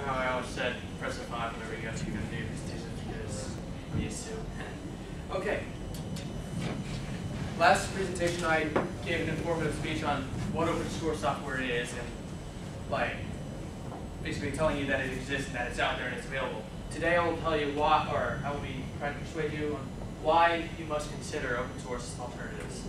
how I always said press F5 whenever you guys are going to do these because I'm used to. Okay. Last presentation I gave an informative speech on what open source software is and like basically telling you that it exists, that it's out there, and it's available. Today I will tell you why, or I will be trying to persuade you on why you must consider open source alternatives.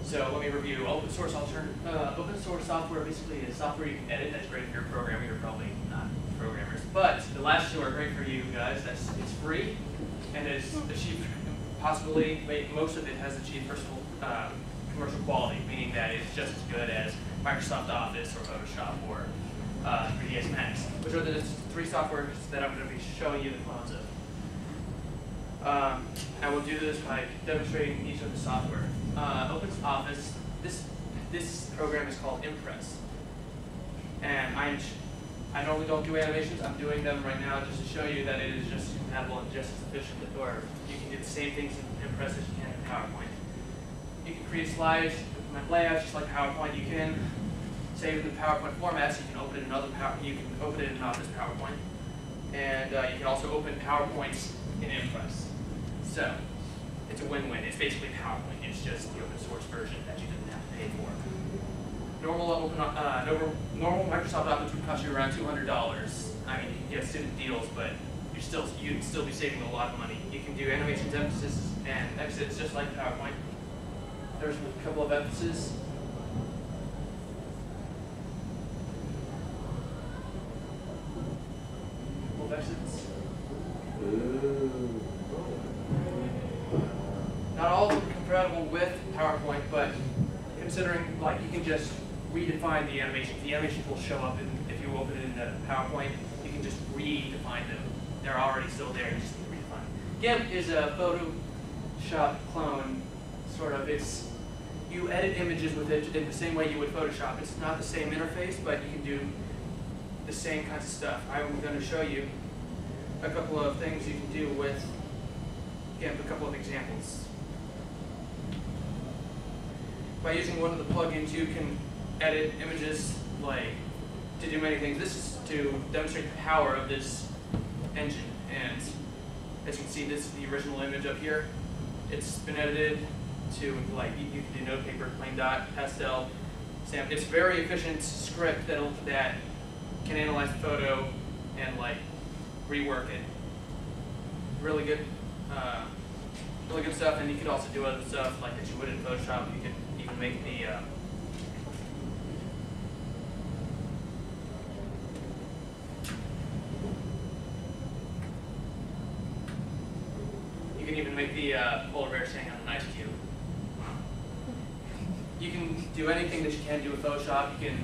So let me review. Open source software basically is software you can edit. That's great if you're a programmer. You're probably not programmers, but the last two are great for you guys. It's free and it's achieved possibly. Most of it has achieved commercial quality, meaning that it's just as good as Microsoft Office or Photoshop or 3ds Max, which are the three softwares that I'm going to be showing you the clones of. I will do this by demonstrating each of the software. OpenOffice, this program is called Impress. And I normally don't do animations. I'm doing them right now just to show you that it is just compatible and just as efficient, or you can do the same things in Impress as you can in PowerPoint. You can create slides, implement layouts just like PowerPoint. You can save it in PowerPoint formats. You can open it in Office PowerPoint, and you can also open PowerPoints in Impress. So it's a win-win. It's basically PowerPoint. It's just the open source version that you didn't have to pay for. Normal Microsoft Office would cost you around $200. I mean, you can get student deals, but you'd still be saving a lot of money. You can do animations, emphasis, and exits just like PowerPoint. There's a couple of emphases. A couple of exits. Not all of them are compatible with PowerPoint, but considering like you can just redefine the animations. The animations will show up if you open it in PowerPoint. You can just redefine them. They're already still there. You just need to redefine. GIMP is a Photoshop clone, sort of. You edit images with it in the same way you would Photoshop. It's not the same interface, but you can do the same kinds of stuff. I'm going to show you a couple of things you can do with GIMP, a couple of examples. By using one of the plugins, you can edit images to do many things. This is to demonstrate the power of this engine. And as you can see, this is the original image up here. It's been edited to you can do notepaper, plain dot, pastel, stamp. It's a very efficient script that can analyze the photo and rework it. Really good stuff. And you could also do other stuff like that you would in Photoshop. You could even make the polar bear standing on an ice cube. You can do anything that you can do with Photoshop. You can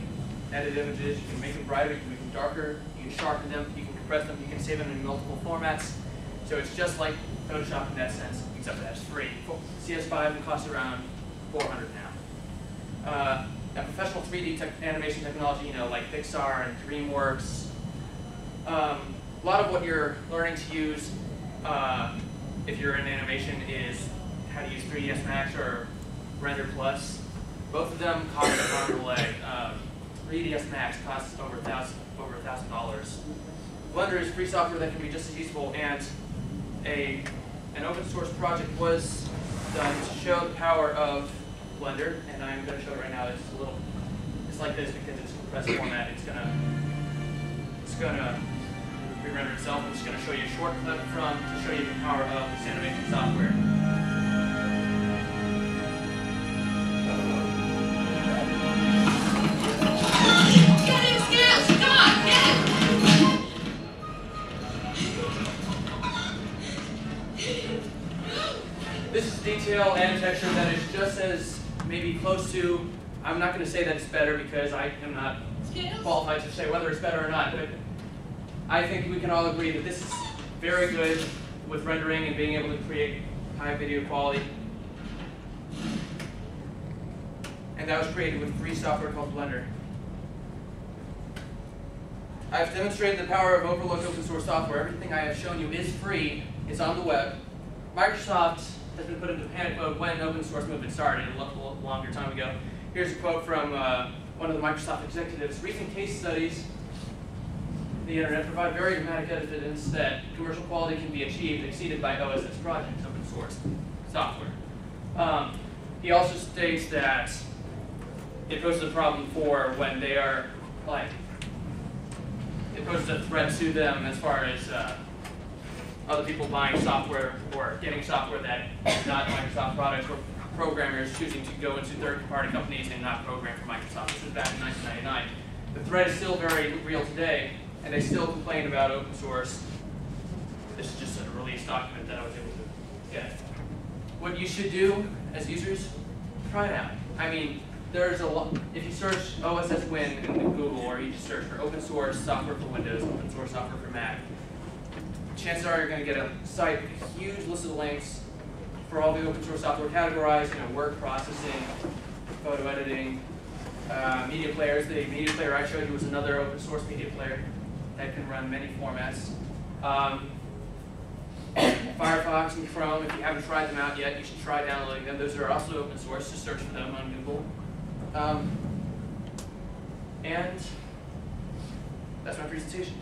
edit images, you can make them brighter, you can make them darker, you can sharpen them, you can compress them, you can save them in multiple formats. So it's just like Photoshop in that sense, except that it's free. CS5 costs around $400 now. A professional 3D animation technology, like Pixar and DreamWorks. A lot of what you're learning to use if you're in animation is how to use 3ds Max or Render Plus. Both of them cost an arm and a leg. 3ds Max costs over $1,000. Blender is free software that can be just as useful, and an open source project was done to show the power of Blender, and I'm going to show it right now. It's like this because it's a compressed format. It's gonna re-render itself. I'm just going to show you a short clip to show you the power of this animation software. This is detail and texture that is just as maybe close to. I'm not going to say that it's better because I am not qualified to say whether it's better or not, but I think we can all agree that this is very good with rendering and being able to create high video quality. And that was created with free software called Blender. I've demonstrated the power of overlooked open source software. Everything I have shown you is free. It's on the web. Microsoft has been put into panic mode when open source movement started a longer time ago. Here's a quote from one of the Microsoft executives. Recent case studies in the internet provide very dramatic evidence that commercial quality can be achieved, exceeded by OSS projects, open source software. He also states that it poses a problem for when they are, like, it poses a threat to them as far as other people buying software or getting software that is not Microsoft products, or programmers choosing to go into third-party companies and not program for Microsoft. This was back in 1999. The threat is still very real today, and they still complain about open source. This is just a release document that I was able to get. What you should do as users, try it out. I mean, there's a lot. If you search OSS Win in Google, or you just search for open source software for Windows, open source software for Mac, chances are you're going to get a site with a huge list of links for all the open source software categorized, word processing, photo editing, media players. The media player I showed you was another open source media player that can run many formats. Firefox and Chrome, if you haven't tried them out yet, you should try downloading them. Those are also open source. Just search for them on Google. And that's my presentation.